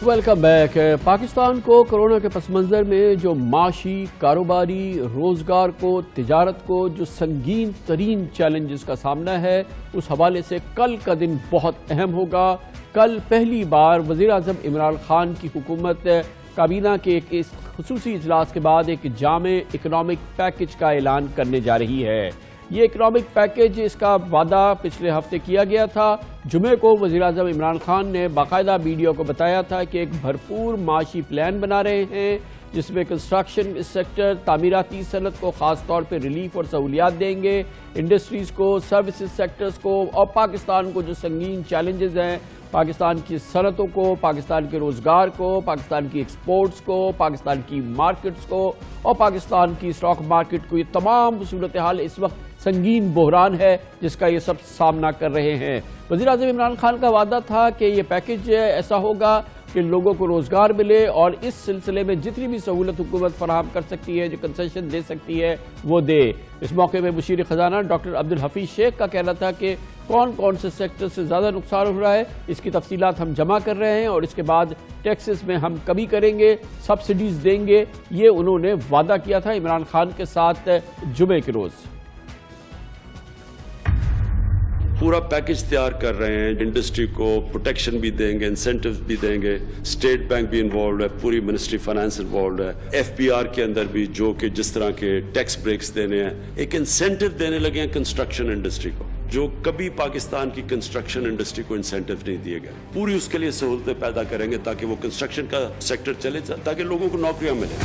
Welcome back. Pakistan کو corona کے پس منظر میں جو معاشی، کاروباری، روزگار کو، تجارت کو جو سنگین ترین چیلنجز کا سامنا ہے، اس حوالے سے کل کا دن بہت اہم ہوگا۔ کل پہلی بار وزیر اعظم عمران خان کی حکومت کابینہ کے ایک خصوصی اجلاس کے بعد ایک جامع اکنامک پیکج کا اعلان کرنے جا رہی ہے۔ یہ اکنامک پیکج، اس کا وعدہ پچھلے ہفتے کیا گیا تھا۔ جمعے کو وزیر اعظم عمران خان نے باقاعدہ میڈیا کو بتایا تھا کہ ایک بھرپور معاشی پلان بنا رہے ہیں، جس میں کنسٹرکشن سیکٹر، تعمیراتی صنعت کو خاص طور پہ ریلیف اور سہولیات دیں گے، انڈسٹریز کو، سروسز سیکٹرز کو، اور پاکستان کو جو سنگین چیلنجز ہیں، پاکستان کی صنعتوں کو، پاکستان کے روزگار کو، پاکستان کی ایکسپورٹس کو، پاکستان کی مارکیٹس کو اور پاکستان کی اسٹاک مارکیٹ کو، یہ تمام صورتحال اس وقت سنگین بحران ہے جس کا یہ سب سامنا کر رہے ہیں۔ وزیر اعظم عمران خان کا وعدہ تھا کہ یہ پیکج ایسا ہوگا کہ لوگوں کو روزگار ملے اور اس سلسلے میں جتنی بھی سہولت حکومت فراہم کر سکتی ہے، جو کنسیشن دے سکتی ہے، وہ دے۔ اس موقع میں مشیر خزانہ ڈاکٹر عبدالحفیظ شیخ کا کہنا تھا کہ کون کون سے سیکٹر سے زیادہ نقصان ہو رہا ہے، اس کی تفصیلات ہم جمع کر رہے ہیں اور اس کے بعد ٹیکسز میں ہم کمی کریں گے، سبسڈیز دیں گے، یہ انہوں نے وعدہ کیا تھا عمران خان کے ساتھ جمعے کے روز۔ پورا پیکج تیار کر رہے ہیں، انڈسٹری کو پروٹیکشن بھی دیں گے، انسینٹیوز بھی دیں گے، اسٹیٹ بینک بھی انوالوڈ ہے، پوری منسٹری فائنانس انوالوڈ ہے، ایف پی آر کے اندر بھی جو کہ جس طرح کے ٹیکس بریکس دینے ہیں، ایک انسینٹیو دینے لگے ہیں کنسٹرکشن انڈسٹری کو، جو کبھی پاکستان کی کنسٹرکشن انڈسٹری کو انسینٹیو نہیں دیے گئے۔ پوری اس کے لیے سہولتیں پیدا کریں گے تاکہ وہ کنسٹرکشن کا سیکٹر چلے، تاکہ لوگوں کو نوکریاں ملیں۔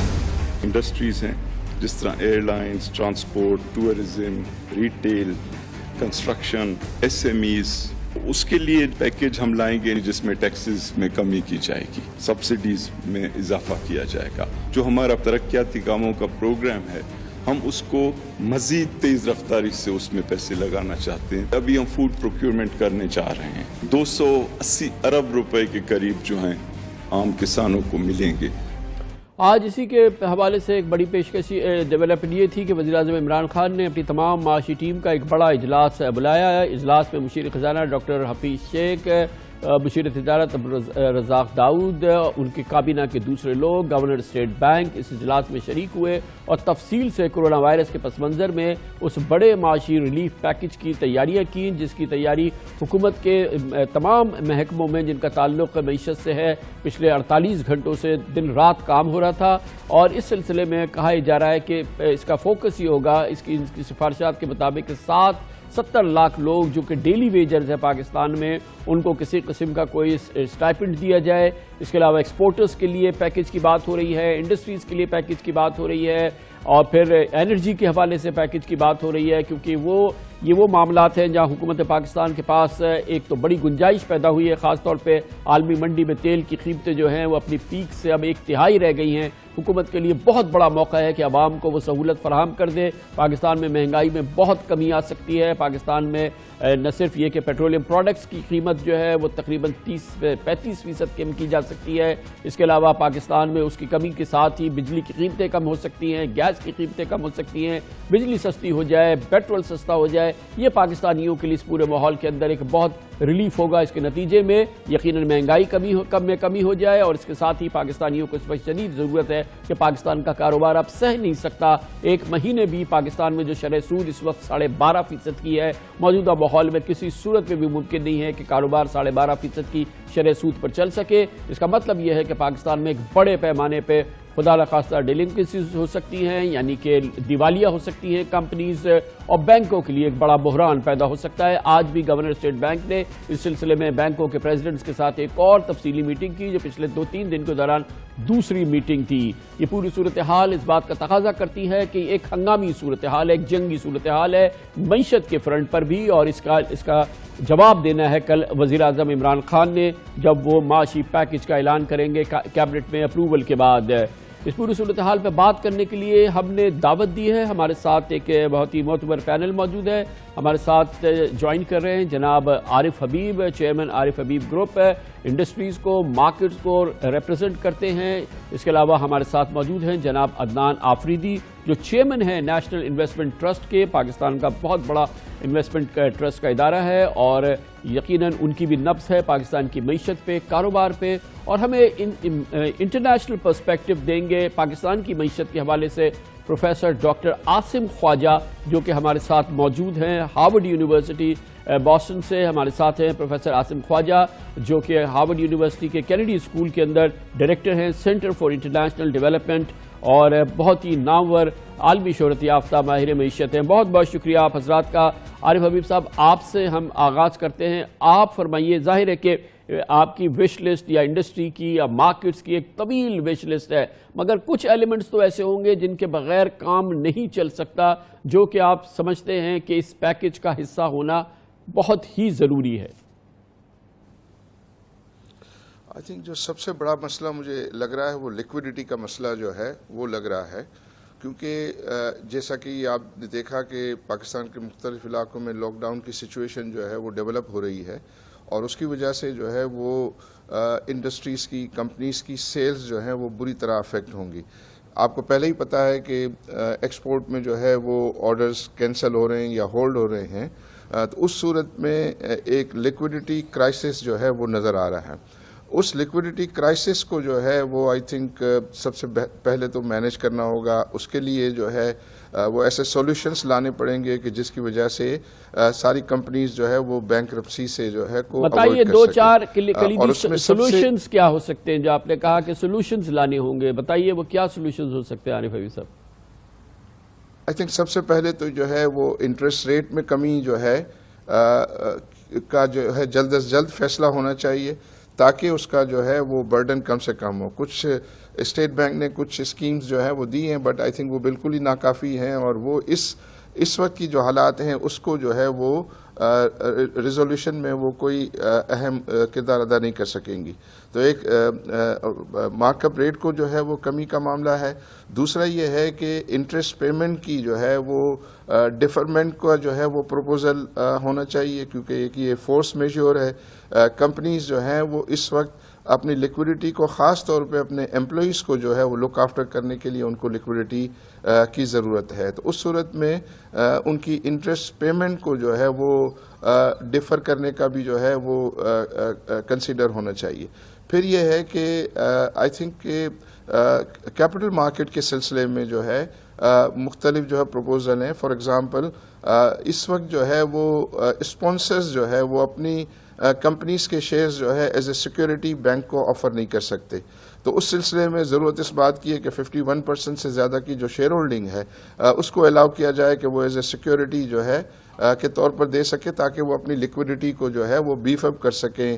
انڈسٹریز ہیں جس طرح airlines, transport, tourism, retail, construction, S M Es, اس کے لیے پیکج ہم لائیں گے جس میں ٹیکسز میں کمی کی جائے گی، سبسڈیز میں اضافہ کیا جائے گا۔ جو ہمارا ترقیاتی کاموں کا پروگرام ہے، ہم اس کو مزید تیز رفتاری سے اس میں پیسے لگانا چاہتے ہیں۔ ابھی ہم فوڈ پروکیورمنٹ کرنے جا رہے ہیں، 280 ارب روپے کے قریب جو ہیں عام کسانوں کو ملیں گے۔ آج اسی کے حوالے سے ایک بڑی پیشکشی ڈیولپمنٹ یہ تھی کہ وزیر اعظم عمران خان نے اپنی تمام معاشی ٹیم کا ایک بڑا اجلاس بلایا ہے۔ اجلاس میں مشیر خزانہ ڈاکٹر حفیظ شیخ، مشیر تجارت رزاق داؤد، ان کی کابینہ کے دوسرے لوگ، گورنر اسٹیٹ بینک اس اجلاس میں شریک ہوئے اور تفصیل سے کورونا وائرس کے پس منظر میں اس بڑے معاشی ریلیف پیکج کی تیاریاں کیں، جس کی تیاری حکومت کے تمام محکموں میں جن کا تعلق معیشت سے ہے پچھلے 48 گھنٹوں سے دن رات کام ہو رہا تھا، اور اس سلسلے میں کہا جا رہا ہے کہ اس کا فوکس یہ ہوگا، اس کی سفارشات کے مطابق 70 لاکھ لوگ جو کہ ڈیلی ویجرز ہیں پاکستان میں، ان کو کسی قسم کا کوئی اسٹائپنڈ دیا جائے۔ اس کے علاوہ ایکسپورٹرز کے لیے پیکج کی بات ہو رہی ہے، انڈسٹریز کے لیے پیکج کی بات ہو رہی ہے، اور پھر انرجی کے حوالے سے پیکج کی بات ہو رہی ہے، کیونکہ یہ وہ معاملات ہیں جہاں حکومت پاکستان کے پاس ایک تو بڑی گنجائش پیدا ہوئی ہے، خاص طور پہ عالمی منڈی میں تیل کی قیمتیں جو ہیں وہ اپنی پیک سے اب 1/3 رہ گئی ہیں۔ حکومت کے لیے بہت بڑا موقع ہے کہ عوام کو وہ سہولت فراہم کر دے۔ پاکستان میں مہنگائی میں بہت کمی آ سکتی ہے۔ پاکستان میں نہ صرف یہ کہ پیٹرولیم پروڈکٹس کی قیمت جو ہے وہ تقریباً 35% کم کی جا سکتی ہے، اس کے علاوہ پاکستان میں اس کی کمی کے ساتھ ہی بجلی کی قیمتیں کم ہو سکتی ہیں، گیس کی قیمتیں کم ہو سکتی ہیں، بجلی سستی ہو جائے، پیٹرول سستا ہو جائے۔ یہ پاکستانیوں کے لیے اس پورے ماحول کے اندر ایک بہت ریلیف ہوگا۔ اس کے نتیجے میں یقیناً مہنگائی کمی ہو جائے، اور اس کے ساتھ ہی پاکستانیوں کو اس وقت شدید ضرورت ہے کہ پاکستان کا کاروبار اب سہ نہیں سکتا۔ ایک مہینے بھی پاکستان میں جو شرح سود اس وقت 12.5% کی ہے، موجودہ ماحول میں کسی صورت میں بھی ممکن نہیں ہے کہ کاروبار 12.5% کی شرح سود پر چل سکے۔ اس کا مطلب یہ ہے کہ پاکستان میں ایک بڑے پیمانے پہ خدا نخواستہ ڈیلنکوئنسیز ہو سکتی ہیں، یعنی کہ دیوالیہ ہو سکتی ہیں کمپنیز، اور بینکوں کے لیے ایک بڑا بحران پیدا ہو سکتا ہے۔ آج بھی گورنر اسٹیٹ بینک نے اس سلسلے میں بینکوں کے پریزیڈنٹس کے ساتھ ایک اور تفصیلی میٹنگ کی، جو پچھلے 2-3 دن کے دوران دوسری میٹنگ تھی۔ یہ پوری صورتحال اس بات کا تقاضا کرتی ہے کہ ایک ہنگامی صورتحال ہے، ایک جنگی صورتحال ہے معیشت کے فرنٹ پر بھی، اور اس کا جواب دینا ہے کل وزیر اعظم عمران خان نے جب وہ معاشی پیکج کا اعلان کریں گے کیبنٹ میں اپروول کے بعد۔ اس پوری صورتحال پہ بات کرنے کے لیے ہم نے دعوت دی ہے۔ ہمارے ساتھ ایک بہت ہی معتبر پینل موجود ہے۔ ہمارے ساتھ جوائن کر رہے ہیں جناب عارف حبیب، چیئرمین عارف حبیب گروپ، انڈسٹریز کو، مارکیٹس کو ریپرزینٹ کرتے ہیں۔ اس کے علاوہ ہمارے ساتھ موجود ہیں جناب عدنان آفریدی، جو چیئرمین ہیں نیشنل انویسٹمنٹ ٹرسٹ کے، پاکستان کا بہت بڑا انویسٹمنٹ ٹرسٹ کا ادارہ ہے، اور یقیناً ان کی بھی نبض ہے پاکستان کی معیشت پہ، کاروبار پہ، اور ہمیں انٹرنیشنل پرسپیکٹو دیں گے پاکستان کی معیشت کے حوالے سے پروفیسر ڈاکٹر عاصم خواجہ، جو کہ ہمارے ساتھ موجود ہیں ہارورڈ یونیورسٹی بoston سے ہمارے ساتھ ہیں پروفیسر عاصم خواجہ، جو کہ ہارورڈ یونیورسٹی کے کینیڈی اسکول کے اندر ڈائریکٹر ہیں سینٹر فار انٹرنیشنل ڈیولپمنٹ، اور بہت ہی نامور عالمی شہرت یافتہ ماہر معیشت ہیں۔ بہت بہت شکریہ آپ حضرات کا۔ عارف حبیب صاحب، آپ سے ہم آغاز کرتے ہیں، آپ فرمائیے، ظاہر ہے کہ آپ کی وش لسٹ یا انڈسٹری کی یا مارکیٹس کی ایک طویل وش لسٹ ہے، مگر کچھ ایلیمنٹس تو ایسے ہوں گے جن کے بغیر کام نہیں چل سکتا، جو کہ آپ سمجھتے ہیں کہ اس پیکج کا حصہ ہونا بہت ہی ضروری ہے۔ آئی تھنک جو سب سے بڑا مسئلہ مجھے لگ رہا ہے وہ لیکویڈیٹی کا مسئلہ جو ہے وہ لگ رہا ہے، کیونکہ جیسا کہ آپ نے دیکھا کہ پاکستان کے مختلف علاقوں میں لاک ڈاؤن کی سچویشن جو ہے وہ ڈیولپ ہو رہی ہے، اور اس کی وجہ سے جو ہے وہ انڈسٹریز کی، کمپنیز کی سیلز جو ہیں وہ بری طرح افیکٹ ہوں گی۔ آپ کو پہلے ہی پتہ ہے کہ ایکسپورٹ میں جو ہے وہ آرڈرز کینسل ہو رہے ہیں یا ہولڈ ہو رہے ہیں، تو اس صورت میں ایک لیکویڈیٹی کرائسس جو ہے وہ نظر آ رہا ہے۔ اس لیکویڈیٹی کرائسس کو جو ہے وہ آئی تھنک سب سے پہلے تو مینیج کرنا ہوگا۔ اس کے لیے جو ہے وہ ایسے سولوشنز لانے پڑیں گے کہ جس کی وجہ سے ساری کمپنیز جو ہے وہ بینکرپسی سے جو ہے کو بتائیے دو چار کلیدی سولوشنز کیا ہو سکتے ہیں، جو آپ نے کہا کہ سولوشنز لانے ہوں گے، بتائیے وہ کیا سولوشنز ہو سکتے ہیں عارف حبیب صاحب؟ آئی تھنک سب سے پہلے تو جو ہے وہ انٹرسٹ ریٹ میں کمی جو ہے کا جو ہے جلد از جلد فیصلہ ہونا چاہیے، تاکہ اس کا جو ہے وہ برڈن کم سے کم ہو۔ کچھ اسٹیٹ بینک نے کچھ اسکیمز جو ہے وہ دی ہیں، بٹ آئی تھنک وہ بالکل ہی ناکافی ہیں، اور وہ اس وقت کی جو حالات ہیں اس کو جو ہے وہ ریزولوشن میں وہ کوئی اہم کردار ادا نہیں کر سکیں گی۔ تو ایک مارک اپ ریٹ کو جو ہے وہ کمی کا معاملہ ہے۔ دوسرا یہ ہے کہ انٹرسٹ پیمنٹ کی جو ہے وہ ڈیفرمنٹ کا جو ہے وہ پروپوزل ہونا چاہیے، کیونکہ ایک یہ فورس میجور ہے۔ کمپنیز جو ہیں وہ اس وقت اپنی لیکوڈیٹی کو، خاص طور پہ اپنے امپلائیز کو جو ہے وہ لک آفٹر کرنے کے لیے ان کو لیکوڈیٹی کی ضرورت ہے، تو اس صورت میں ان کی انٹرسٹ پیمنٹ کو جو ہے وہ ڈیفر کرنے کا بھی جو ہے وہ کنسیڈر ہونا چاہیے۔ پھر یہ ہے کہ آئی تھنک کہ کیپٹل مارکیٹ کے سلسلے میں جو ہے مختلف جو ہے پروپوزل ہیں۔ فار ایگزامپل اس وقت جو ہے وہ اسپانسرز جو ہے وہ اپنی کمپنیز کے شیئرز جو ہے ایز اے سیکیورٹی بینک کو آفر نہیں کر سکتے، تو اس سلسلے میں ضرورت اس بات کی ہے کہ 51% سے زیادہ کی جو شیئر ہولڈنگ ہے اس کو الاؤ کیا جائے کہ وہ ایز اے سیکیورٹی جو ہے کے طور پر دے سکے، تاکہ وہ اپنی لیکوڈیٹی کو جو ہے وہ بیف اپ کر سکیں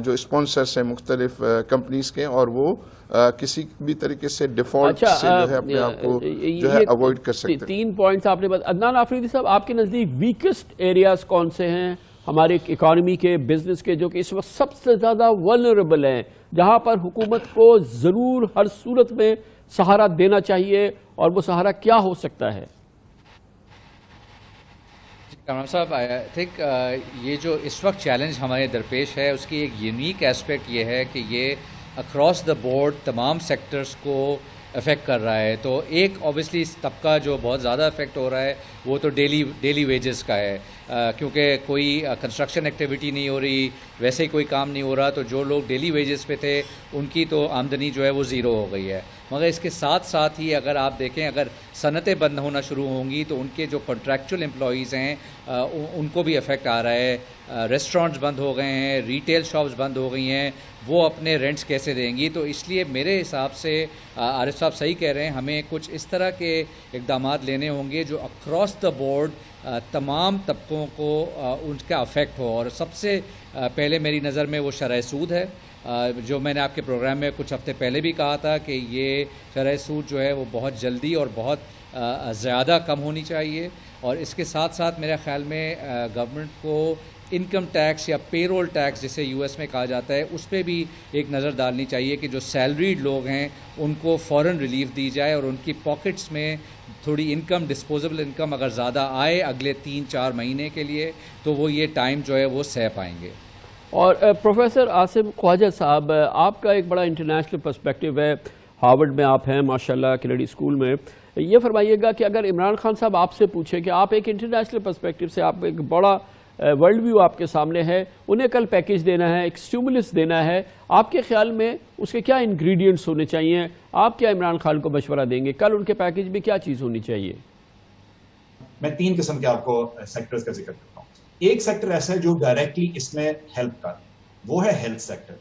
جو اسپانسرز ہیں مختلف کمپنیز کے، اور وہ کسی بھی طریقے سے ڈیفالٹ سے جو ہے اپنے آپ کو جو ہے اوائڈ کر سکتے ہیں۔ 3 پوائنٹس آپ نے عدنان آفریدی صاحب، آپ کے نزدیک ویکسٹ ایریاز کون سے ہیں ہمارے اکانومی کے، بزنس کے، جو کہ اس وقت سب سے زیادہ ولنریبل ہیں، جہاں پر حکومت کو ضرور ہر صورت میں سہارا دینا چاہیے، اور وہ سہارا کیا ہو سکتا ہے؟ کامران صاحب، آئی تھنک یہ جو اس وقت چیلنج ہمارے درپیش ہے اس کی ایک یونیک ایسپیکٹ یہ ہے کہ یہ اکراس دا بورڈ تمام سیکٹرز کو افیکٹ کر رہا ہے۔ تو ایک اوبیسلی طبقہ جو بہت زیادہ افیکٹ ہو رہا ہے وہ تو ڈیلی ویجز کا ہے، کیونکہ کوئی کنسٹرکشن ایکٹیویٹی نہیں ہو رہی، ویسے ہی کوئی کام نہیں ہو رہا، تو جو لوگ ڈیلی ویجز پہ تھے ان کی تو آمدنی جو ہے وہ زیرو ہو گئی ہے۔ مگر اس کے ساتھ ساتھ ہی اگر آپ دیکھیں، اگر صنعتیں بند ہونا شروع ہوں گی تو ان کے جو کنٹریکچوئل امپلائیز ہیں ان کو بھی افیکٹ آ رہا ہے۔ ریسٹورینٹس بند ہو گئے ہیں، ریٹیل شاپس بند ہو گئی ہیں، وہ اپنے رینٹس کیسے دیں گی؟ تو اس لیے میرے حساب سے عارف صاحب صحیح کہہ رہے ہیں، ہمیں کچھ اس طرح کے اقدامات لینے ہوں گے جو اکراس دا بورڈ تمام طبقوں کو ان کا افیکٹ ہو، اور سب سے پہلے میری نظر میں وہ شرح سود ہے، جو میں نے آپ کے پروگرام میں کچھ ہفتے پہلے بھی کہا تھا کہ یہ شرح سود جو ہے وہ بہت جلدی اور بہت زیادہ کم ہونی چاہیے۔ اور اس کے ساتھ ساتھ میرے خیال میں گورنمنٹ کو انکم ٹیکس یا پے رول ٹیکس جسے یو ایس میں کہا جاتا ہے اس پہ بھی ایک نظر ڈالنی چاہیے کہ جو سیلریڈ لوگ ہیں ان کو فوراً ریلیف دی جائے، اور ان کی پاکٹس میں تھوڑی انکم، ڈسپوزیبل انکم اگر زیادہ آئے اگلے 3-4 مہینے کے لیے، تو وہ یہ ٹائم جو ہے وہ سہ پائیں گے۔ اور پروفیسر عاصم خواجہ صاحب، آپ کا ایک بڑا انٹرنیشنل پرسپیکٹیو ہے۔ ہارورڈ میں آپ ہیں ماشاءاللہ کینیڈی اسکول میں. یہ فرمائیے گا کہ اگر عمران خان صاحب آپ سے پوچھیں کہ آپ ایک انٹرنیشنل پرسپیکٹو سے، آپ ایک بڑا ورلڈ ویو آپ کے سامنے ہے، انہیں کل پیکیج دینا ہے، ایک اسٹیمولس دینا ہے، آپ کے خیال میں اس کے کیا انگریڈینٹس ہونے چاہیے؟ آپ کیا عمران خان کو مشورہ دیں گے؟ کل ان کے پیکیج میں کیا چیز ہونی چاہیے؟ میں 3 قسم کے آپ کو سیکٹرز کا ذکر کرتا ہوں. ایک سیکٹر ایسا ہے جو ڈائریکٹلی اس میں ہیلپ کر، وہ ہے ہیلتھ سیکٹر.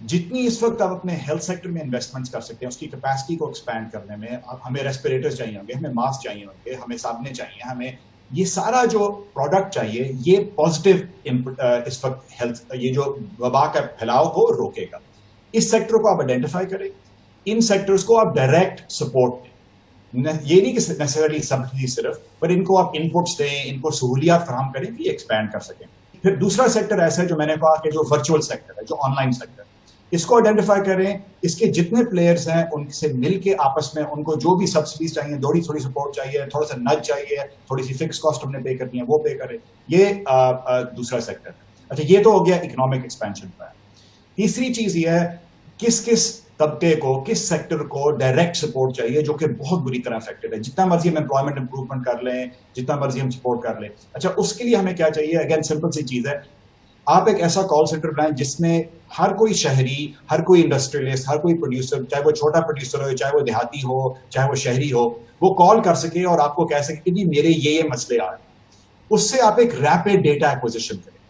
جتنی اس وقت آپ اپنے ہیلتھ سیکٹر میں انویسٹمنٹس کر سکتے ہیں، اس کی کیپیسٹی کو ایکسپینڈ کرنے میں، ہمیں ریسپیریٹرز چاہیے ہوں گے، ہمیں ماسک چاہیے ہوں گے، ہمیں صابنیں چاہیے، ہمیں یہ سارا جو پروڈکٹ چاہیے، یہ پازیٹیو اس وقت ہیلتھ، یہ جو وبا کا پھیلاؤ کو روکے گا. اس سیکٹر کو آپ آئیڈینٹیفائی کریں، ان سیکٹرز کو آپ ڈائریکٹ سپورٹ دیں. یہ نہیں کہ نیسیسرلی سبسڈی صرف، پر ان کو آپ انپٹس دیں، ان کو سہولیات فراہم کریں کہ یہ ایکسپینڈ کر سکیں. پھر دوسرا سیکٹر ایسا ہے جو میں نے کہا کہ جو ورچوئل سیکٹر ہے، جو آن لائن سیکٹر، اس کو آئیڈینٹیفائی کریں. اس کے جتنے پلیئرز ہیں ان سے مل کے آپس میں ان کو جو بھی سبسڈیز چاہیے، تھوڑی سپورٹ چاہیے، تھوڑا سا نج چاہیے، تھوڑی سی فکس کاسٹ ہم نے پے کرنی ہے، وہ پے کریں. یہ دوسرا سیکٹر ہے. اچھا، یہ تو ہو گیا اکنامک ایکسپینشن کا. تیسری چیز یہ ہے کس طبقے کو، کس سیکٹر کو ڈائریکٹ سپورٹ چاہیے، جو کہ بہت بری طرح افیکٹڈ ہے. جتنا مرضی ہم امپلائمنٹ امپروومنٹ کر لیں، جتنا مرضی ہم سپورٹ کر لیں. اچھا، اس کے لیے ہمیں کیا چاہیے؟ اگین سمپل سی چیز ہے، آپ ایک ایسا کال سینٹر بنائیں جس میں ہر کوئی شہری، ہر کوئی انڈسٹریلسٹ، ہر کوئی پروڈیوسر، چاہے وہ چھوٹا پروڈیوسر ہو، چاہے وہ دیہاتی ہو، چاہے وہ شہری ہو، وہ کال کر سکے اور آپ کو کہہ سکے کہ جی میرے یہ مسئلے آ رہے ہیں. اس سے آپ ایک ریپڈ ڈیٹا ایکوزیشن کریں.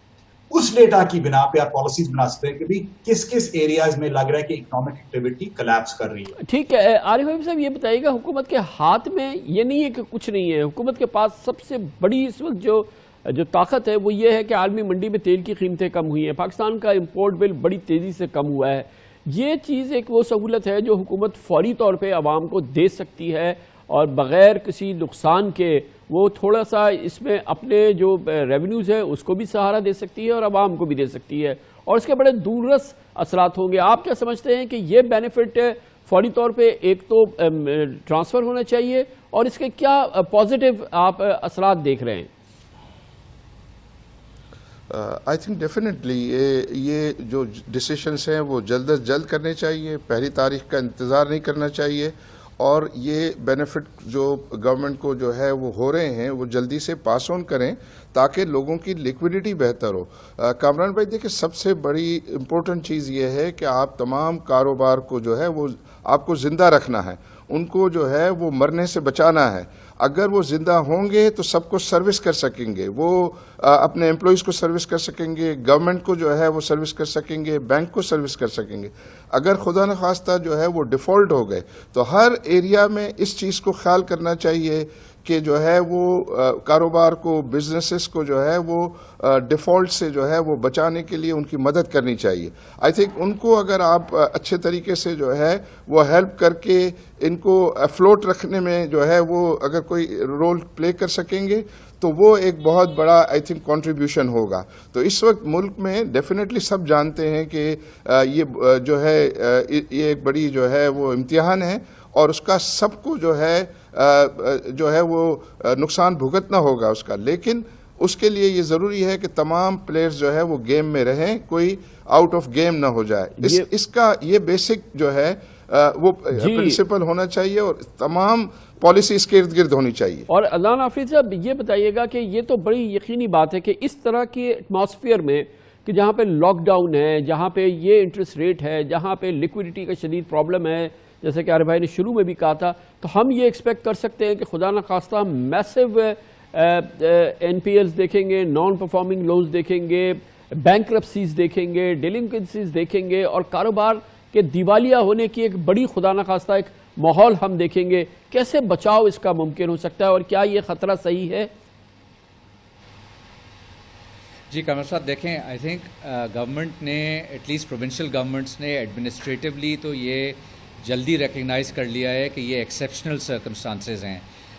اس ڈیٹا کی بنا پہ آپ پالیسیز بنا سکتے ہیں کہ بھی کس ایریاز میں لگ رہا ہے کہ اکنامک ایکٹیویٹی کلیپس کر رہی ہے. ٹھیک ہے. عارف حبیب صاحب، یہ بتائیے گا، حکومت کے ہاتھ میں یہ نہیں ہے کہ کچھ نہیں ہے. حکومت کے پاس سب سے بڑی اس وقت جو طاقت ہے وہ یہ ہے کہ عالمی منڈی میں تیل کی قیمتیں کم ہوئی ہیں، پاکستان کا امپورٹ بل بڑی تیزی سے کم ہوا ہے. یہ چیز ایک وہ سہولت ہے جو حکومت فوری طور پہ عوام کو دے سکتی ہے اور بغیر کسی نقصان کے وہ تھوڑا سا اس میں اپنے جو ریونیوز ہیں اس کو بھی سہارا دے سکتی ہے اور عوام کو بھی دے سکتی ہے، اور اس کے بڑے دوررس اثرات ہوں گے. آپ کیا سمجھتے ہیں کہ یہ بینیفٹ فوری طور پہ ایک تو ٹرانسفر ہونا چاہیے، اور اس کے کیا پازیٹیو آپ اثرات دیکھ رہے ہیں؟ آئی تھنک ڈیفینیٹلی یہ جو ڈیسیشنس ہیں وہ جلد از جلد کرنے چاہیے. 1 تاریخ کا انتظار نہیں کرنا چاہیے، اور یہ بینیفٹ جو گورنمنٹ کو جو ہے وہ ہو رہے ہیں وہ جلدی سے پاس آن کریں تاکہ لوگوں کی لیکوڈیٹی بہتر ہو. کامران بھائی دیکھیں، سب سے بڑی امپورٹنٹ چیز یہ ہے کہ آپ تمام کاروبار کو جو ہے وہ آپ کو زندہ رکھنا ہے، ان کو جو ہے وہ مرنے سے بچانا ہے. اگر وہ زندہ ہوں گے تو سب کو سروس کر سکیں گے، وہ اپنے امپلائیز کو سروس کر سکیں گے، گورنمنٹ کو جو ہے وہ سروس کر سکیں گے، بینک کو سروس کر سکیں گے. اگر خدا نخواستہ جو ہے وہ ڈیفالٹ ہو گئے تو ہر ایریا میں اس چیز کو خیال کرنا چاہیے کہ جو ہے وہ کاروبار کو، بزنسز کو جو ہے وہ ڈیفالٹ سے جو ہے وہ بچانے کے لیے ان کی مدد کرنی چاہیے. آئی تھنک ان کو اگر آپ اچھے طریقے سے جو ہے وہ ہیلپ کر کے ان کو افلوٹ رکھنے میں جو ہے وہ اگر کوئی رول پلے کر سکیں گے تو وہ ایک بہت بڑا آئی تھنک کنٹریبیوشن ہوگا. تو اس وقت ملک میں ڈیفینیٹلی سب جانتے ہیں کہ یہ جو ہے یہ ایک بڑی جو ہے وہ امتحان ہے، اور اس کا سب کو جو ہے وہ نقصان بھگتنا ہوگا اس کا. لیکن اس کے لیے یہ ضروری ہے کہ تمام پلیئرز جو ہے وہ گیم میں رہیں، کوئی آؤٹ آف گیم نہ ہو جائے. اس کا یہ بیسک جو ہے وہ پرنسپل ہونا چاہیے، اور تمام پالیسی اس کے ارد گرد ہونی چاہیے. اور اذان حافظ صاحب، یہ بتائیے گا کہ یہ تو بڑی یقینی بات ہے کہ اس طرح کی ایٹماسفیئر میں کہ جہاں پہ لاک ڈاؤن ہے، جہاں پہ یہ انٹرسٹ ریٹ ہے، جہاں پہ لیکوڈیٹی کا شدید پرابلم ہے، جیسے کہ عارف بھائی نے شروع میں بھی کہا تھا، تو ہم یہ ایکسپیکٹ کر سکتے ہیں کہ خدا نخواستہ میسو این پی ایلز دیکھیں گے، نان پرفارمنگ لونز دیکھیں گے، بینکرپسیز دیکھیں گے، ڈیلنکوینسیز دیکھیں گے، اور کاروبار کے دیوالیہ ہونے کی ایک بڑی خدا نخواستہ ایک ماحول ہم دیکھیں گے. کیسے بچاؤ اس کا ممکن ہو سکتا ہے، اور کیا یہ خطرہ صحیح ہے؟ جی کامر صاحب، دیکھیں، آئی تھنک گورنمنٹ نے، ایٹ لیسٹ پروونشل گورنمنٹس نے ایڈمنسٹریٹولی تو یہ جلدی ریکگنائز کر لیا ہے کہ یہ ایکسیپشنل سرکمسٹانسز ہیں.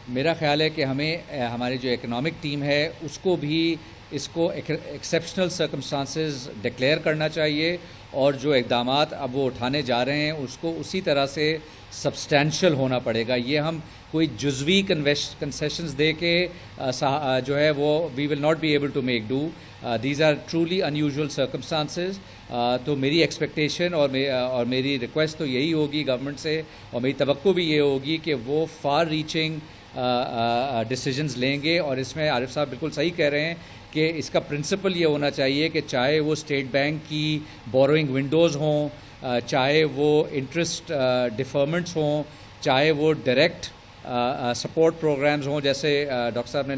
میرا خیال ہے کہ ہمیں ہماری جو اکنامک ٹیم ہے اس کو بھی اس کو ایکسیپشنل سرکمسٹانسز ڈکلیئر کرنا چاہیے، اور جو اقدامات اب وہ اٹھانے جا رہے ہیں اس کو اسی طرح سے سبسٹینشل ہونا پڑے گا. یہ ہم کوئی جزوی کنسیشنز دے کے جو ہے وہ we will not be able to make do. These are truly unusual circumstances. تو میری ایکسپیکٹیشن اور میری ریکویسٹ تو یہی ہوگی گورنمنٹ سے, اور میری توقع بھی یہ ہوگی کہ وہ فار ریچنگ ڈیسیجنز لیں گے. اور اس میں عارف صاحب بالکل صحیح کہہ رہے ہیں کہ اس کا پرنسپل یہ ہونا چاہیے کہ چاہے وہ اسٹیٹ بینک کی بوروئنگ ونڈوز ہوں, چاہے وہ انٹرسٹ ڈیفرمنٹس ہوں, چاہے وہ ڈائریکٹ سپورٹ پروگرامز ہوں, جیسے ڈاکٹر صاحب نے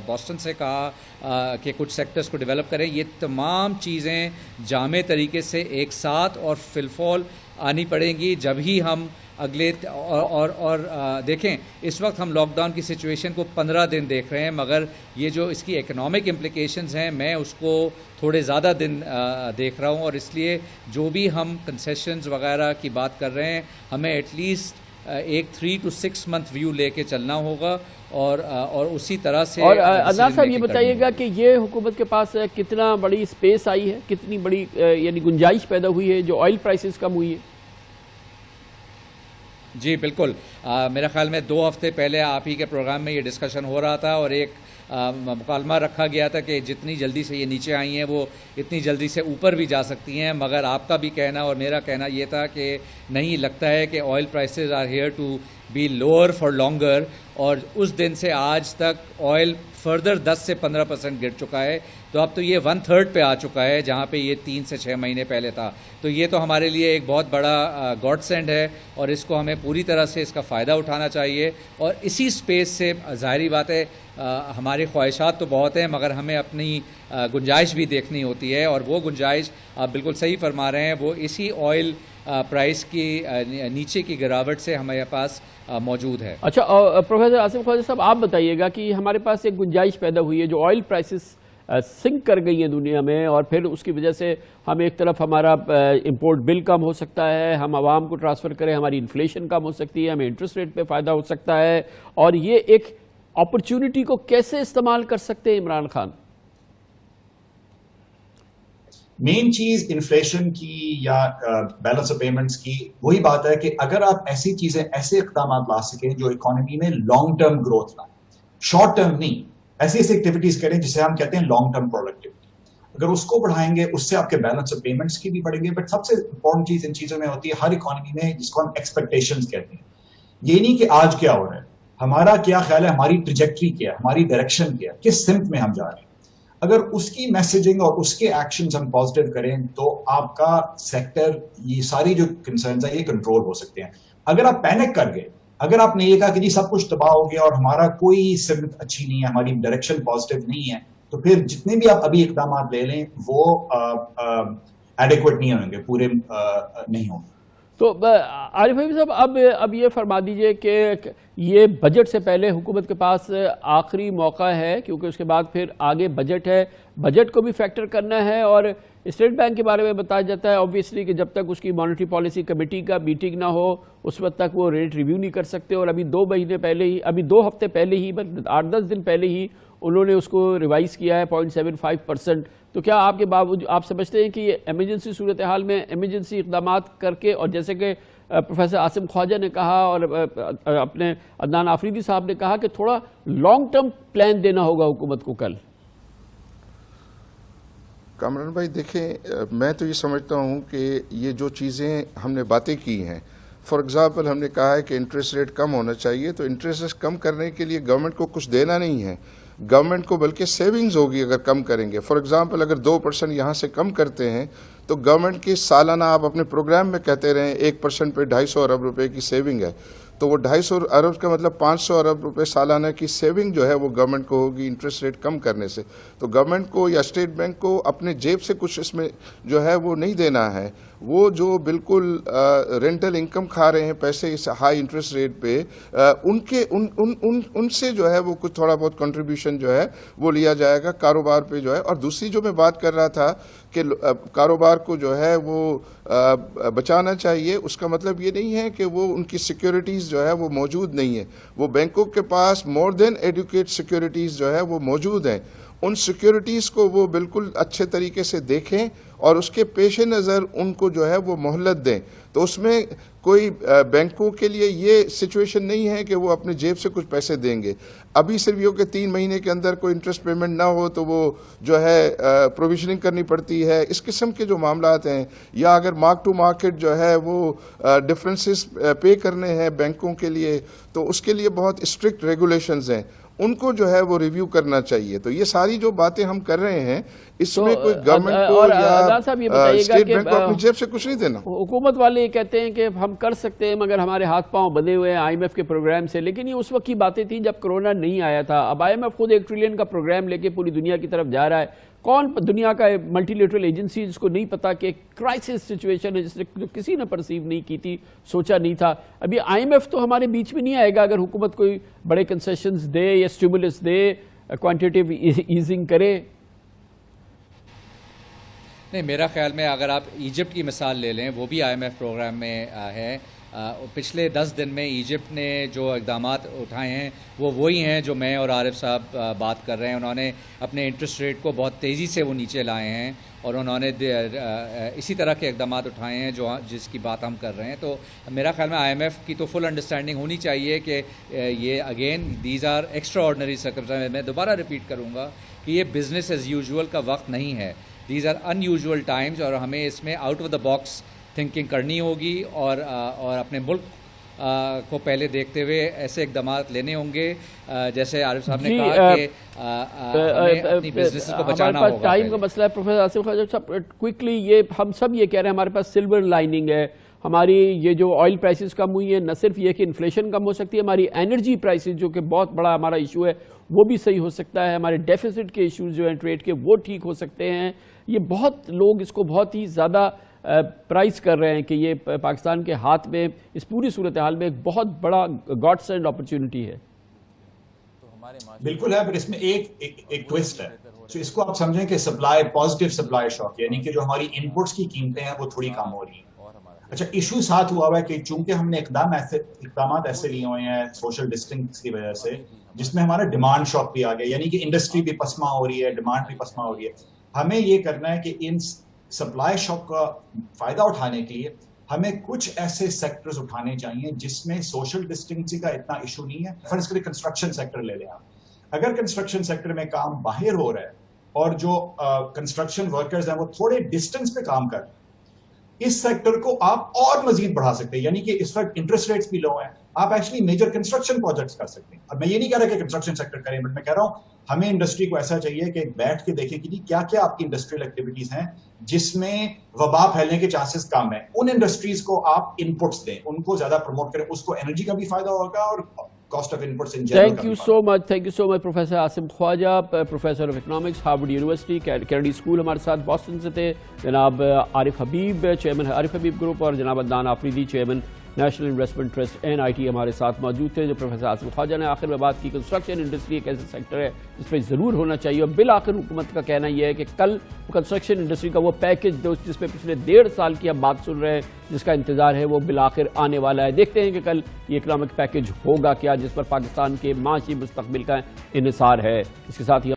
بوسٹن سے کہا کہ کچھ سیکٹرز کو ڈیولپ کریں. یہ تمام چیزیں جامع طریقے سے ایک ساتھ اور فی الفول آنی پڑیں گی جب ہی ہم اگلے اور دیکھیں اس وقت ہم لاک ڈاؤن کی سچویشن کو 15 دن دیکھ رہے ہیں, مگر یہ جو اس کی اکنامک امپلیکیشنز ہیں میں اس کو تھوڑے زیادہ دن دیکھ رہا ہوں. اور اس لیے جو بھی ہم کنسیشنز وغیرہ کی بات کر رہے ہیں ہمیں ایٹ لیسٹ ایک 3 to 6 month ویو لے کے چلنا ہوگا, اور اسی طرح سے. اور عدنان صاحب یہ بتائیے گا کہ یہ حکومت کے پاس کتنا بڑی اسپیس آئی ہے, کتنی بڑی یعنی گنجائش پیدا ہوئی ہے جو آئل پرائسز کم ہوئی ہے؟ جی بالکل, میرا خیال میں 2 ہفتے پہلے آپ ہی کے پروگرام میں یہ ڈسکشن ہو رہا تھا اور ایک مکالمہ رکھا گیا تھا کہ جتنی جلدی سے یہ نیچے آئی ہیں وہ اتنی جلدی سے اوپر بھی جا سکتی ہیں. مگر آپ کا بھی کہنا اور میرا کہنا یہ تھا کہ نہیں, لگتا ہے کہ oil prices are here to be lower for longer. اور اس دن سے آج تک آئل فردر 10 سے 15% گر چکا ہے. تو اب تو یہ 1/3 پہ آ چکا ہے جہاں پہ یہ 3 سے 6 مہینے پہلے تھا. تو یہ تو ہمارے لیے ایک بہت بڑا گاڈ سینڈ ہے اور اس کو ہمیں پوری طرح سے اس کا فائدہ اٹھانا چاہیے. اور اسی سپیس سے ظاہری بات ہے ہماری خواہشات تو بہت ہیں مگر ہمیں اپنی گنجائش بھی دیکھنی ہوتی ہے, اور وہ گنجائش آپ بالکل صحیح فرما رہے ہیں وہ اسی آئل پرائس کی نیچے کی گراوٹ سے ہمارے پاس موجود ہے. اچھا پروفیسر عاصم خواجہ صاحب آپ بتائیے گا کہ ہمارے پاس ایک گنجائش پیدا ہوئی ہے جو آئل پرائسز سنک کر گئی ہیں دنیا میں, اور پھر اس کی وجہ سے ہم ایک طرف ہمارا امپورٹ بل کم ہو سکتا ہے, ہم عوام کو ٹرانسفر کریں, ہماری انفلیشن کم ہو سکتی ہے, ہمیں انٹرسٹ ریٹ پہ فائدہ ہو سکتا ہے. اور یہ ایک اپرچونٹی کو کیسے استعمال کر سکتے ہیں عمران خان؟ مین چیز انفلیشن کی یا بیلنس آف پیمنٹس کی وہی بات ہے کہ اگر آپ ایسی چیزیں ایسے اقدامات لا سکیں جو اکانومی میں لانگ ٹرم گروتھ لائیں, شارٹ ٹرم نہیں, ایسی ایکٹیویٹیز کریں جسے ہم کہتے ہیں لانگ ٹرم پروڈکٹیوٹی, اگر اس کو بڑھائیں گے اس سے آپ کے بیلنس آف پیمنٹس کی بھی بڑھیں گے. بٹ سب سے امپورٹنٹ چیز ان چیزوں میں ہوتی ہے ہر اکانومی میں جس کو ہم ایکسپیکٹیشنز کہتے ہیں. یہ نہیں کہ آج کیا ہو رہا ہے, ہمارا کیا خیال ہے, ہماری ٹریجیکٹری کیا ہے, ہماری ڈائریکشن کیا ہے, کس سمت میں ہم جا رہے ہیں. اگر اس کی میسیجنگ اور اس کے ایکشنز ہم پازیٹیو کریں تو آپ کا سیکٹر یہ ساری جو کنسرنز ہیں یہ کنٹرول ہو سکتے ہیں. اگر آپ پینک کر گئے, اگر آپ نے یہ کہا کہ جی سب کچھ تباہ ہو گیا اور ہمارا کوئی سمت اچھی نہیں ہے, ہماری ڈائریکشن پازیٹیو نہیں ہے, تو پھر جتنے بھی آپ ابھی اقدامات لے لیں وہ ایڈیکویٹ نہیں ہوں گے, پورے نہیں ہوں گے. تو عارف بھائی صاحب اب یہ فرما دیجئے کہ یہ بجٹ سے پہلے حکومت کے پاس آخری موقع ہے, کیونکہ اس کے بعد پھر آگے بجٹ ہے, بجٹ کو بھی فیکٹر کرنا ہے. اور اسٹیٹ بینک کے بارے میں بتایا جاتا ہے آبویسلی کہ جب تک اس کی مانیٹری پالیسی کمیٹی کا میٹنگ نہ ہو اس وقت تک وہ ریٹ ریویو نہیں کر سکتے. اور ابھی 2 ہفتے پہلے ہی 8-10 دن پہلے ہی انہوں نے اس کو ریوائز کیا ہے 0.75%. تو کیا آپ کے باوجود آپ سمجھتے ہیں کہ یہ ایمرجنسی صورتحال میں ایمرجنسی اقدامات کر کے, اور جیسے کہ پروفیسر عاصم خواجہ نے کہا اور اپنے عدنان آفریدی صاحب نے کہا کہ تھوڑا لانگ ٹرم پلان دینا ہوگا حکومت کو کل؟ کامران بھائی دیکھیں, میں تو یہ سمجھتا ہوں کہ یہ جو چیزیں ہم نے باتیں کی ہیں, فار ایگزامپل ہم نے کہا ہے کہ انٹرسٹ ریٹ کم ہونا چاہیے, تو انٹرسٹ ریٹ کم کرنے کے لیے گورنمنٹ کو کچھ دینا نہیں ہے, گورنمنٹ کو بلکہ سیونگز ہوگی اگر کم کریں گے. فار ایگزامپل اگر 2% یہاں سے کم کرتے ہیں تو گورنمنٹ کی سالانہ آپ اپنے پروگرام میں کہتے رہیں 1% پہ 250 ارب روپے کی سیونگ ہے, تو وہ 250 ارب کا مطلب 500 ارب روپے سالانہ کی سیونگ جو ہے وہ گورنمنٹ کو ہوگی انٹرسٹ ریٹ کم کرنے سے. تو گورنمنٹ کو یا اسٹیٹ بینک کو اپنے جیب سے کچھ اس میں جو ہے وہ نہیں دینا ہے. وہ جو بالکل رینٹل انکم کھا رہے ہیں پیسے اس ہائی انٹرسٹ ریٹ پہ, ان سے جو ہے وہ کچھ تھوڑا بہت کنٹریبیوشن جو ہے وہ لیا جائے گا کاروبار پہ جو ہے. اور دوسری جو میں بات کر رہا تھا کہ کاروبار کو جو ہے وہ بچانا چاہیے, اس کا مطلب یہ نہیں ہے کہ وہ ان کی سیکیورٹیز جو ہے وہ موجود نہیں ہے. وہ بینکوں کے پاس مور دین ایڈوکیٹ سیکیورٹیز جو ہے وہ موجود ہیں. ان سیکیورٹیز کو وہ بالکل اچھے طریقے سے دیکھیں اور اس کے پیش نظر ان کو جو ہے وہ مہلت دیں. تو اس میں کوئی بینکوں کے لیے یہ سچویشن نہیں ہے کہ وہ اپنے جیب سے کچھ پیسے دیں گے. ابھی صرف یہ کہ 3 مہینے کے اندر کوئی انٹرسٹ پیمنٹ نہ ہو تو وہ جو ہے پروویژننگ کرنی پڑتی ہے. اس قسم کے جو معاملات ہیں, یا اگر مارک ٹو مارکیٹ جو ہے وہ ڈفرینسز پے کرنے ہیں بینکوں کے لیے, تو اس کے لیے بہت اسٹرکٹ ریگولیشنز ہیں, ان کو جو ہے وہ ریویو کرنا چاہیے. تو یہ ساری جو باتیں ہم کر رہے ہیں, اس میں کوئی گورنمنٹ کو یا اسٹیٹ بینک کو اپنی جیب سے کچھ نہیں دینا. حکومت والے یہ کہتے ہیں کہ ہم کر سکتے ہیں مگر ہمارے ہاتھ پاؤں بندھے ہوئے ہیں IMF کے پروگرام سے, لیکن یہ اس وقت کی باتیں تھیں جب کرونا نہیں آیا تھا. اب IMF خود 1 ٹریلین کا پروگرام لے کے پوری دنیا کی طرف جا رہا ہے. کون دنیا کا ملٹی لیٹرل ایجنسی جس کو نہیں پتا کہ کرائسس سچویشن ہے, جس نے جو کسی نے پرسیو نہیں کی تھی, سوچا نہیں تھا. ابھی IMF تو ہمارے بیچ میں نہیں آئے گا اگر حکومت کوئی بڑے کنسیشنز دے یا اسٹیمولس دے, کوانٹیٹیو ایزنگ کرے. نہیں, میرا خیال میں اگر آپ ایجپٹ کی مثال لے لیں, وہ بھی IMF پروگرام میں ہے. پچھلے 10 دن میں ایجپٹ نے جو اقدامات اٹھائے ہیں وہ وہی ہیں جو میں اور عارف صاحب بات کر رہے ہیں. انہوں نے اپنے انٹرسٹ ریٹ کو بہت تیزی سے وہ نیچے لائے ہیں, اور انہوں نے اسی طرح کے اقدامات اٹھائے ہیں جس کی بات ہم کر رہے ہیں. تو میرا خیال میں IMF کی تو فل انڈرسٹینڈنگ ہونی چاہیے کہ یہ again these are extraordinary circumstances. میں دوبارہ ریپیٹ کروں گا کہ یہ بزنس ایز یوزول کا وقت نہیں ہے. These are unusual times, اور ہمیں اس میں out of the box thinking کرنی ہوگی, اور اپنے ملک کو پہلے دیکھتے ہوئے ایسے اقدامات لینے ہوں گے جیسے عارف صاحب نے کہا کہ ہمیں اپنی بزنس کو بچانا ہوگا. ٹائم کا مسئلہ ہے پروفیسر آصف خواجہ صاحب. کوئکلی یہ ہم سب یہ کہہ رہے ہیں ہمارے پاس سلور لائننگ ہے. ہماری یہ جو آئل پرائسز کم ہوئی ہیں, نہ صرف یہ کہ انفلیشن کم ہو سکتی ہے, ہماری انرجی پرائسز جو کہ بہت بڑا ہمارا ایشو ہے وہ بھی صحیح ہو سکتا ہے. ہمارے ڈیفیسٹ کے ایشوز جو ہیں ٹریڈ کے وہ ٹھیک ہو سکتے ہیں. یہ بہت لوگ اس کو بہت ہی زیادہ پرائز کر رہے ہیں کہ یہ پاکستان کے ہاتھ میں اس پوری صورتحال میں ایک بہت بڑا گاڈ سینڈ اپرچونٹی ہے. بالکل ہے, پر اس میں ایک ٹوسٹ ہے. تو اس کو آپ سمجھیں کہ سپلائی, پازیٹیو سپلائی شاک, یعنی کہ جو ہماری انپٹس کی قیمتیں ہیں وہ تھوڑی کم ہو رہی ہیں. اچھا, ایشو ساتھ ہوا ہے کہ چونکہ ہم نے اقدامات ایسے لیے ہوئے ہیں سوشل ڈسٹینس کی وجہ سے, جس میں ہمارا ڈیمانڈ شاک بھی آ گیا, یعنی کہ انڈسٹری بھی پسما ہو رہی ہے, ڈیمانڈ بھی پسما ہو رہی ہے. ہمیں یہ کرنا ہے کہ ان سپلائی شاک کا فائدہ اٹھانے کے لیے ہمیں کچھ ایسے سیکٹرز اٹھانے چاہیے جس میں سوشل ڈسٹینسنگ کا اتنا ایشو نہیں ہے. فرض کریں کنسٹرکشن سیکٹر لے لیں آپ. اگر کنسٹرکشن سیکٹر میں کام باہر ہو رہا ہے اور جو کنسٹرکشن ورکرز ہیں وہ تھوڑے ڈسٹینس پہ کام کر رہے ہیں, اس سیکٹر کو آپ اور مزید بڑھا سکتے ہیں. یعنی کہ اس وقت انٹرسٹ ریٹس بھی لو ہیں, آپ ایکچولی میجر کنسٹرکشن پروجیکٹس کر سکتے ہیں. اب میں یہ نہیں کہہ رہا کہ کنسٹرکشن سیکٹر کریں, بٹ میں کہہ رہا ہوں ہمیں انڈسٹری کو ایسا چاہیے کہ بیٹھ کے دیکھیں کہ کیا کیا آپ کی انڈسٹریل ایکٹیویٹیز ہیں جس میں وبا پھیلنے کے چانسز کم ہیں. ان انڈسٹریز کو آپ انپٹس دیں, ان کو زیادہ پروموٹ کریں, اس کو انرجی کا بھی فائدہ ہوگا اور cost of inputs in general. Thank you so much professor Asif Khawaja, professor of economics, Harvard university, Kennedy school ہمارے ساتھ بoston سے تھے. جناب عارف حبیب, چیئرمین عارف حبیب گروپ, اور جناب Adnan Afridi, chairman national investment trust NIT ہمارے ساتھ موجود تھے. جو پروفیسر آصف خواجہ نے آخر میں بات کی, کنسٹرکشن انڈسٹری ایک ایسا سیکٹر ہے جس پہ ضرور ہونا چاہیے. اور بالآخر حکومت کا کہنا یہ ہے کہ کل کنسٹرکشن انڈسٹری کا وہ پیکج جس پہ پچھلے 1.5 سال کی ہم بات سن رہے ہیں, جس کا انتظار ہے, وہ بالآخر آنے والا ہے. دیکھتے ہیں کہ کل یہ اکنامک پیکج ہوگا کیا جس پر پاکستان کے معاشی مستقبل کا انحصار ہے. اس کے ساتھ ہی